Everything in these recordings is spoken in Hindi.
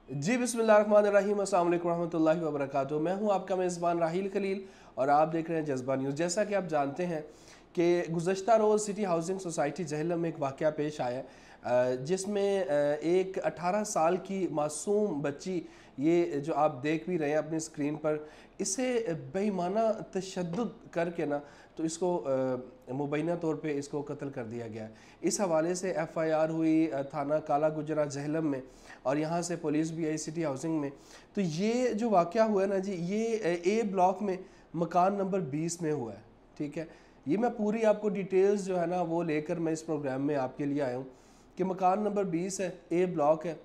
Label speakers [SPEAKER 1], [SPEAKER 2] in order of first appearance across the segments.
[SPEAKER 1] जी बिस्मिल्लाहिर्रहमानिर्रहीम, अस्सलाम वालेकुम रहमतुल्लाहि व बरकातुहू। मैं हूं आपका मेज़बान राहील खलील और आप देख रहे हैं जज्बा न्यूज़। जैसा कि आप जानते हैं कि गुज़श्ता रोज़ सिटी हाउसिंग सोसाइटी जहलम में एक वाक़या पेश आया जिसमें एक 18 साल की मासूम बच्ची, ये जो आप देख भी रहे हैं अपनी स्क्रीन पर, इसे बेईमाना तशद्दुद करके ना तो इसको मुबैना तौर पे इसको कत्ल कर दिया गया। इस हवाले से FIR हुई थाना काला गुजरा जहलम में, और यहाँ से पुलिस भी आई सिटी हाउसिंग में। तो ये जो वाक़या हुआ है ना जी, ये A ब्लॉक में मकान नंबर 20 में हुआ है। ठीक है, ये मैं पूरी आपको डिटेल्स जो है ना वो लेकर मैं इस प्रोग्राम में आपके लिए आया हूँ कि मकान नंबर 20 है, A ब्लॉक है,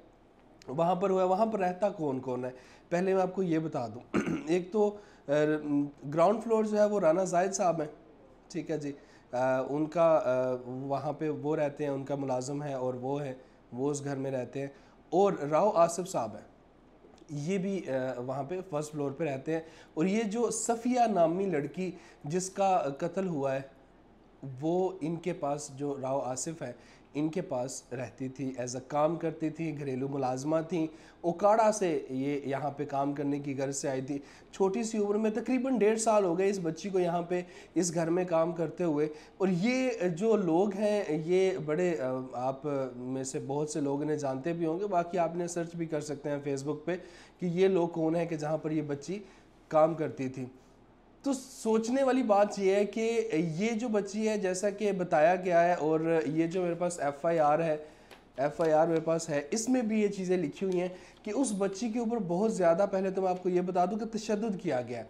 [SPEAKER 1] वहाँ पर हुआ है। वहाँ पर रहता कौन कौन है, पहले मैं आपको ये बता दूँ। एक तो ग्राउंड फ्लोर जो है वो राना जाहिद साहब हैं। ठीक है जी, उनका वहाँ पे वो रहते हैं, उनका मुलाजम है और वो उस घर में रहते हैं। और राव आसिफ साहब हैं, ये भी वहाँ पे फर्स्ट फ्लोर पे रहते हैं। और ये जो सफ़िया नामी लड़की जिसका कत्ल हुआ है, वो इनके पास, जो राव आसिफ है, इनके पास रहती थी, एज अ काम करती थी, घरेलू मुलाजमा थी। ओकाड़ा से ये यहाँ पे काम करने की गर्ज से आई थी। छोटी सी उम्र में, तकरीबन 1.5 साल हो गए इस बच्ची को यहाँ पे इस घर में काम करते हुए। और ये जो लोग हैं, ये बड़े आप में से बहुत से लोग इन्हें जानते भी होंगे, बाकी आपने सर्च भी कर सकते हैं फेसबुक पे कि ये लोग कौन है कि जहाँ पर ये बच्ची काम करती थी। तो सोचने वाली बात यह है कि ये जो बच्ची है, जैसा कि बताया गया है, और ये जो मेरे पास FIR मेरे पास है, इसमें भी ये चीज़ें लिखी हुई हैं कि उस बच्ची के ऊपर बहुत ज़्यादा, पहले तो मैं आपको ये बता दूं कि तशद्दुद किया गया है।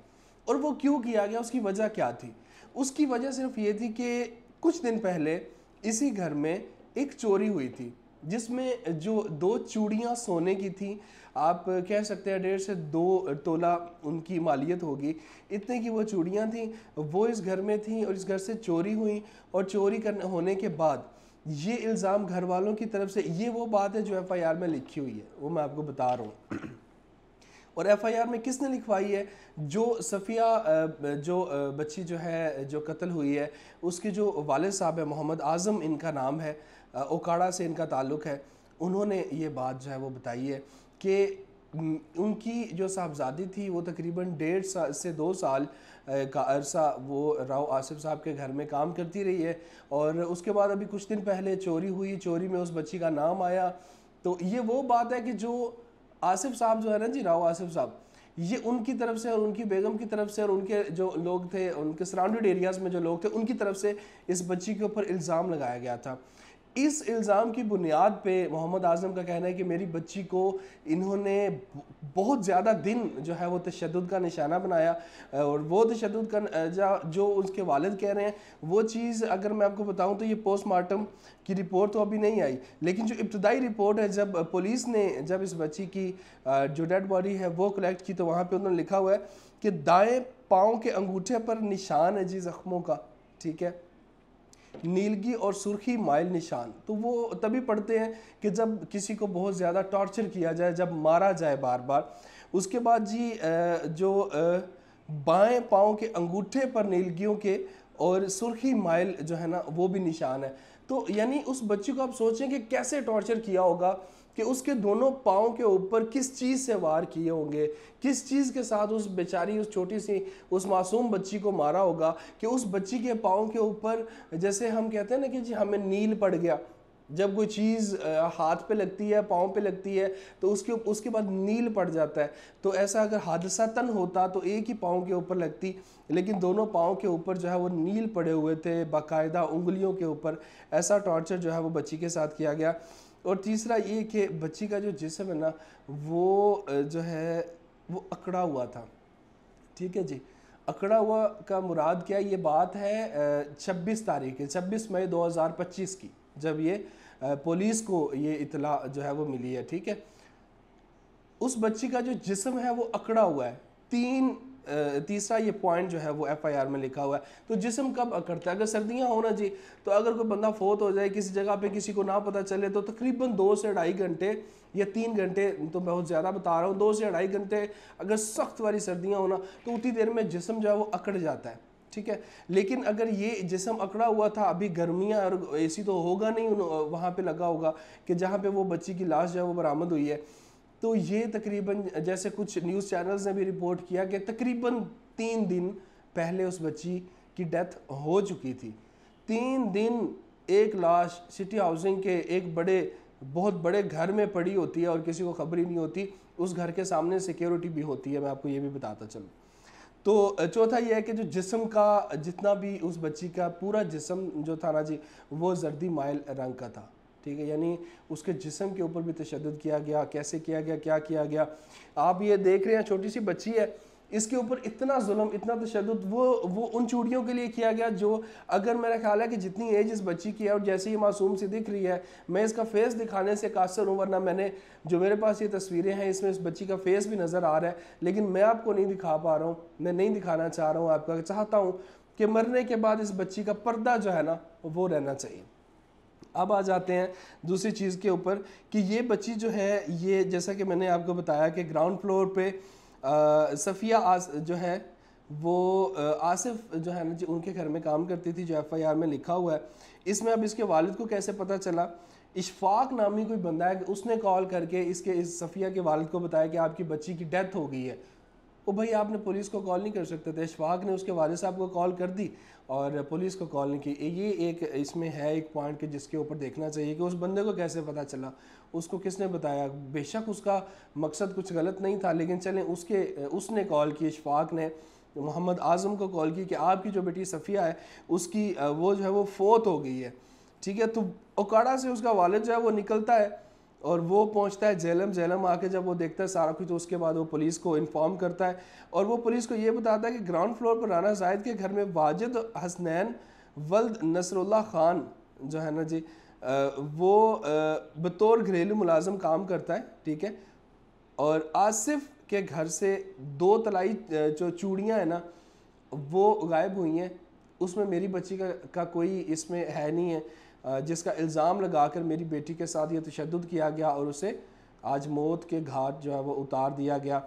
[SPEAKER 1] और वो क्यों किया गया, उसकी वजह क्या थी? उसकी वजह सिर्फ ये थी कि कुछ दिन पहले इसी घर में एक चोरी हुई थी, जिसमें जो 2 चूड़ियाँ सोने की थी, आप कह सकते हैं 1.5 से 2 तोला उनकी मालियत होगी, इतने की वो चूड़ियाँ थीं, वो इस घर में थीं और इस घर से चोरी हुई। और चोरी करने होने के बाद ये इल्ज़ाम घर वालों की तरफ से, ये वो बात है जो FIR में लिखी हुई है, वो मैं आपको बता रहा हूँ। और FIR में किसने लिखवाई है? जो सफ़िया जो बच्ची जो है, जो कत्ल हुई है, उसके जो वालिद साहब है, मोहम्मद आज़म इनका नाम है, ओकाड़ा से इनका ताल्लुक़ है। उन्होंने ये बात जो है वो बताई है कि उनकी जो साहबजादी थी वो तकरीबन 1.5 से 2 साल का अरसा वो राव आसिफ साहब के घर में काम करती रही है। और उसके बाद अभी कुछ दिन पहले चोरी हुई, चोरी में उस बच्ची का नाम आया। तो ये वो बात है कि जो आसिफ साहब जो है ना जी, राव आसिफ साहब, ये उनकी तरफ से और उनकी बेगम की तरफ से और उनके जो लोग थे, उनके सराउंडेड एरियाज़ में जो लोग थे, उनकी तरफ से इस बच्ची के ऊपर इल्ज़ाम लगाया गया था। इस इल्ज़ाम की बुनियाद पे मोहम्मद आज़म का कहना है कि मेरी बच्ची को इन्होंने बहुत ज़्यादा दिन जो है वो तशद्दुद का निशाना बनाया। और वो तशद्दुद का जो उसके वालिद कह रहे हैं, वो चीज़ अगर मैं आपको बताऊं तो ये पोस्टमार्टम की रिपोर्ट तो अभी नहीं आई, लेकिन जो इब्तदाई रिपोर्ट है, जब पुलिस ने जब इस बच्ची की जो डेड बॉडी है वो कलेक्ट की, तो वहाँ पर उन्होंने लिखा हुआ है कि दाएँ पाँव के अंगूठे पर निशान है जी ज़ख्मों का। ठीक है, नीलगी और सुर्खी माइल निशान। तो वो तभी पड़ते हैं कि जब किसी को बहुत ज़्यादा टॉर्चर किया जाए, जब मारा जाए बार बार। उसके बाद जी जो बाएं पाँव के अंगूठे पर नीलगियों के और सुर्खी माइल जो है ना वो भी निशान है। तो यानी उस बच्ची को आप सोचें कि कैसे टॉर्चर किया होगा, कि उसके दोनों पाँव के ऊपर किस चीज़ से वार किए होंगे, किस चीज़ के साथ उस बेचारी, उस छोटी सी, उस मासूम बच्ची को मारा होगा कि उस बच्ची के पाँव के ऊपर, जैसे हम कहते हैं ना कि जी हमें नील पड़ गया, जब कोई चीज़ हाथ पे लगती है, पाँव पे लगती है, तो उसके बाद नील पड़ जाता है। तो ऐसा अगर हादसातन होता तो एक ही पाँव के ऊपर लगती, लेकिन दोनों पाँव के ऊपर जो है वो नील पड़े हुए थे, बाकायदा उंगलियों के ऊपर। ऐसा टॉर्चर जो है वो बच्ची के साथ किया गया। और तीसरा ये कि बच्ची का जो जिस्म है ना, वो जो है वो अकड़ा हुआ था। ठीक है जी, अकड़ा हुआ का मुराद क्या है? ये बात है 26 तारीख है, 26 मई 2025 की, जब ये पुलिस को ये इतला जो है वो मिली है। ठीक है, उस बच्ची का जो जिस्म है वो अकड़ा हुआ है। तीसरा ये पॉइंट जो है वो FIR में लिखा हुआ है। तो जिस्म कब अकड़ता है? अगर सर्दियां हो ना जी, तो अगर कोई बंदा फोत हो जाए किसी जगह पे, किसी को ना पता चले, तो तकरीबन 2 से 2.5 घंटे या 3 घंटे, तो बहुत ज़्यादा बता रहा हूँ, 2 से 2.5 घंटे अगर सख्त वाली सर्दियाँ हो ना, तो उतनी देर में जिस्म जो है वो अकड़ जाता है। ठीक है, लेकिन अगर ये जिस्म अकड़ा हुआ था, अभी गर्मियाँ और AC तो होगा नहीं वहाँ पे लगा होगा कि जहाँ पे वो बच्ची की लाश जो है वो बरामद हुई है, तो ये तकरीबन जैसे कुछ न्यूज़ चैनल्स ने भी रिपोर्ट किया कि तकरीबन 3 दिन पहले उस बच्ची की डेथ हो चुकी थी। 3 दिन एक लाश सिटी हाउसिंग के एक बहुत बड़े घर में पड़ी होती है और किसी को खबर ही नहीं होती। उस घर के सामने सिक्योरिटी भी होती है, मैं आपको ये भी बताता चलूँ। तो चौथा ये है कि जो जिस्म का जितना भी उस बच्ची का पूरा जिस्म जो था ना जी, वो जर्दी माइल रंग का था, ठीक है। यानी उसके जिस्म के ऊपर भी तशद्दुद किया गया। कैसे किया गया, क्या किया गया, आप ये देख रहे हैं, छोटी सी बच्ची है, इसके ऊपर इतना जुल्म, इतना तशद्दुद वो उन चूड़ियों के लिए किया गया जो, अगर मेरा ख्याल है कि जितनी एज इस बच्ची की है और जैसे ही मासूम सी दिख रही है, मैं इसका फेस दिखाने से कासर हूँ, वरना मैंने जो मेरे पास ये तस्वीरें हैं इसमें इस बच्ची का फेस भी नज़र आ रहा है, लेकिन मैं आपको नहीं दिखा पा रहा हूँ, मैं नहीं दिखाना चाह रहा हूँ आपका। चाहता हूँ कि मरने के बाद इस बच्ची का पर्दा जो है ना वो रहना चाहिए। अब आ जाते हैं दूसरी चीज़ के ऊपर कि ये बच्ची जो है, ये जैसा कि मैंने आपको बताया कि ग्राउंड फ्लोर पे सफ़िया जो है वो आसिफ जो है ना जी उनके घर में काम करती थी, जो FIR में लिखा हुआ है। इसमें अब इसके वालिद को कैसे पता चला, इशफाक नामी कोई बंदा है, उसने कॉल करके इस सफ़िया के वालिद को बताया कि आपकी बच्ची की डेथ हो गई है। वो भाई आपने पुलिस को कॉल नहीं कर सकते थे, इशफाक ने उसके वालिद साहब को कॉल कर दी और पुलिस को कॉल नहीं की। ये एक इसमें है एक पॉइंट के जिसके ऊपर देखना चाहिए कि उस बंदे को कैसे पता चला, उसको किसने बताया। बेशक उसका मकसद कुछ गलत नहीं था, लेकिन चलें उसने कॉल की, इशफाक ने मोहम्मद आज़म को कॉल की कि आपकी जो बेटी सफ़िया है उसकी वो जो है वो फोत हो गई है, ठीक है। तो ओकाड़ा से उसका वालिद जो है वो निकलता है और वो पहुंचता है जेलम आके जब वो देखता है सारा कुछ, तो उसके बाद वो पुलिस को इन्फॉर्म करता है और वो पुलिस को ये बताता है कि ग्राउंड फ्लोर पर राना जायद के घर में वाजिद हसनैन वल्द नसरुल्लाह खान जो है ना जी वो बतौर घरेलू मुलाजम काम करता है, ठीक है। और आसिफ के घर से 2 तलाई जो चूड़ियाँ हैं ना वो गायब हुई हैं। उसमें मेरी बच्ची का कोई इसमें है नहीं है, जिसका इल्ज़ाम लगाकर मेरी बेटी के साथ ये तशद्दुद किया गया और उसे आज मौत के घाट जो है वो उतार दिया गया।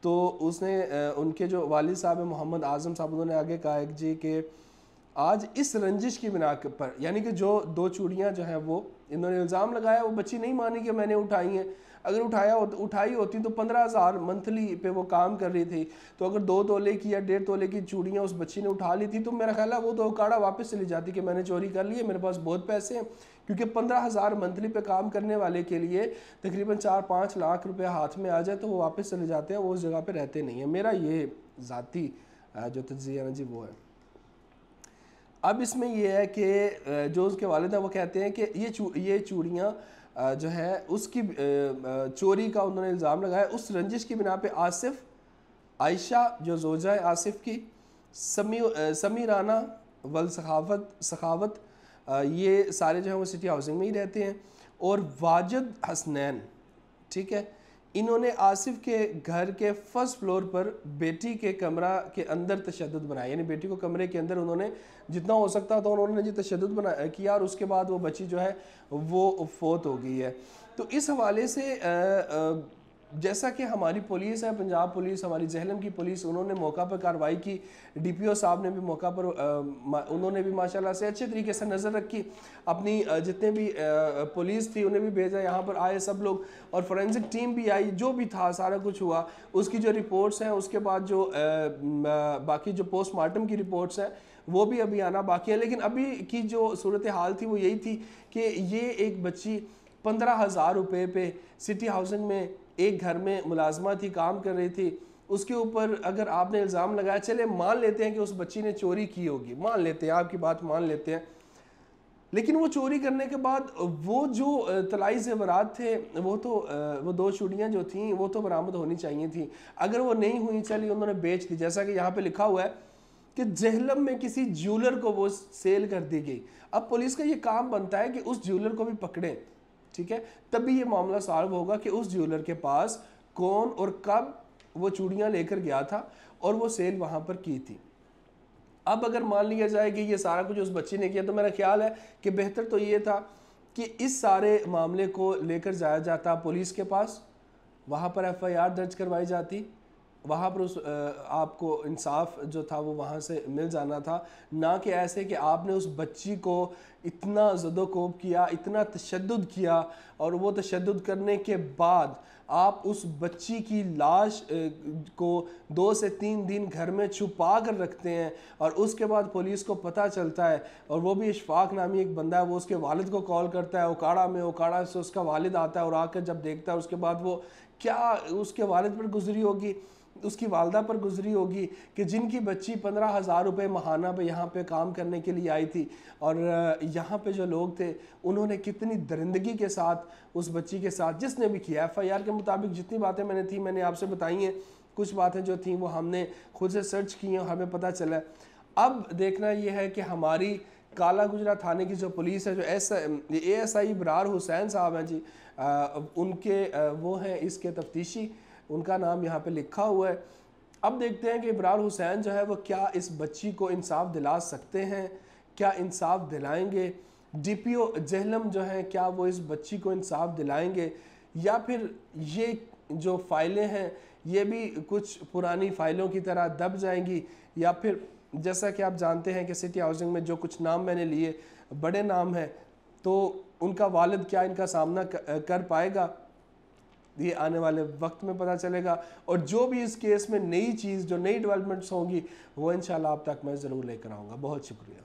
[SPEAKER 1] तो उसने उनके जो वालिद साहब हैं मोहम्मद आज़म साहब, उन्होंने आगे कहा है जी कि आज इस रंजिश की बिना पर, यानी कि जो 2 चूड़ियाँ जो हैं वो इन्होंने इल्ज़ाम लगाया, वो बच्ची नहीं मानी कि मैंने उठाई हैं। अगर उठाई होती तो 15,000 मंथली पे वो काम कर रही थी, तो अगर 2 तोले की या 1.5 तोले की चूड़ियाँ उस बच्ची ने उठा ली थी तो मेरा ख्याल है वो तो काड़ा वापस चली जाती कि मैंने चोरी कर ली है, मेरे पास बहुत पैसे हैं। क्योंकि 15,000 मंथली पे काम करने वाले के लिए तकरीबन 4-5 लाख रुपये हाथ में आ जाए तो वो वापस चले जाते हैं, वो उस जगह पर रहते नहीं हैं। मेरा ये ज़ाती जो तज्ज़िया है ना जी वो है। अब इसमें यह है कि जो उसके वालिद हैं वो कहते हैं कि ये चूड़ियाँ जो है उसकी चोरी का उन्होंने इल्ज़ाम लगाया। उस रंजिश की बिना पे आसिफ, आयशा जो जोजा है आसिफ की, समी राना वल सखावत ये सारे जो हैं वो सिटी हाउसिंग में ही रहते हैं। और वाजिद हसनैन, ठीक है, इन्होंने आसिफ के घर के फर्स्ट फ्लोर पर बेटी के कमरा के अंदर तशद्दुद बनाया, यानी बेटी को कमरे के अंदर उन्होंने जितना हो सकता था उन्होंने जी तशद्दुद किया और उसके बाद वो बच्ची जो है वो फोत हो गई है। तो इस हवाले से जैसा कि हमारी पुलिस है, पंजाब पुलिस, हमारी जहलम की पुलिस, उन्होंने मौका पर कार्रवाई की। DPO साहब ने भी मौका पर उन्होंने भी माशाल्लाह से अच्छे तरीके से नज़र रखी, अपनी जितने भी पुलिस थी उन्हें भी भेजा, यहाँ पर आए सब लोग और फोरेंसिक टीम भी आई, जो भी था सारा कुछ हुआ। उसकी जो रिपोर्ट्स हैं उसके बाद जो बाकी जो पोस्टमार्टम की रिपोर्ट्स हैं वो भी अभी आना बाकी है। लेकिन अभी की जो सूरत हाल थी वो यही थी कि ये एक बच्ची 15,000 रुपये पे सिटी हाउसिंग में एक घर में मुलाजमा थी, काम कर रही थी, उसके ऊपर अगर आपने इल्ज़ाम लगाया, चले मान लेते हैं कि उस बच्ची ने चोरी की होगी, मान लेते हैं, आपकी बात मान लेते हैं, लेकिन वो चोरी करने के बाद वो जो तलाई ज़ेवरात थे वो 2 चूड़ियाँ जो थीं वो तो बरामद होनी चाहिए थी। अगर वो नहीं हुई, चलिए उन्होंने बेच दी, जैसा कि यहाँ पे लिखा हुआ है कि जहलम में किसी ज्वेलर को वो सेल कर दी गई। अब पुलिस का ये काम बनता है कि उस ज्वेलर को भी पकड़ें, ठीक है, तभी ये मामला सॉल्व होगा कि उस ज्वेलर के पास कौन और कब वो चूड़ियाँ लेकर गया था और वो सेल वहाँ पर की थी। अब अगर मान लिया जाए कि ये सारा कुछ उस बच्ची ने किया, तो मेरा ख्याल है कि बेहतर तो ये था कि इस सारे मामले को लेकर जाया जाता पुलिस के पास, वहाँ पर FIR दर्ज करवाई जाती, वहाँ पर उस आपको इंसाफ जो था वो वहाँ से मिल जाना था, ना कि ऐसे कि आपने उस बच्ची को इतना ज़दोकोब किया, इतना तशद्दुद किया और वो तशद्दुद करने के बाद आप उस बच्ची की लाश को 2 से 3 दिन घर में छुपा कर रखते हैं और उसके बाद पुलिस को पता चलता है, और वो भी इशफाक नामी एक बंदा है, वो उसके वालिद को कॉल करता है उकाड़ा में, उकाड़ा से उसका वालिद आता है और आकर जब देखता है उसके बाद वो क्या उसके वालिद पर गुजरी होगी, उसकी वालदा पर गुजरी होगी कि जिनकी बच्ची 15,000 रुपये माहाना पे यहाँ पे काम करने के लिए आई थी, और यहाँ पे जो लोग थे उन्होंने कितनी दरिंदगी के साथ उस बच्ची के साथ, जिसने भी किया FIR के मुताबिक जितनी बातें मैंने आपसे बताई हैं, कुछ बातें जो थी वो हमने खुद से सर्च की हैं और हमें पता चला। अब देखना ये है कि हमारी काला गुजरा थाने की जो पुलिस है, जो ASI इब्रार हुसैन साहब हैं जी, उनके वो हैं इसके तफ्तीशी, उनका नाम यहाँ पे लिखा हुआ है। अब देखते हैं कि इब्रार हुसैन जो है वो क्या इस बच्ची को इंसाफ दिला सकते हैं, क्या इंसाफ दिलाएंगे। DPO जहलम जो है क्या वो इस बच्ची को इंसाफ दिलाएंगे, या फिर ये जो फाइलें हैं ये भी कुछ पुरानी फाइलों की तरह दब जाएंगी, या फिर जैसा कि आप जानते हैं कि सिटी हाउसिंग में जो कुछ नाम मैंने लिए बड़े नाम हैं, तो उनका वालिद क्या इनका सामना कर पाएगा, ये आने वाले वक्त में पता चलेगा। और जो भी इस केस में नई चीज़, जो नई डेवलपमेंट्स होंगी वो इंशाल्लाह आप तक मैं ज़रूर लेकर आऊँगा। बहुत शुक्रिया।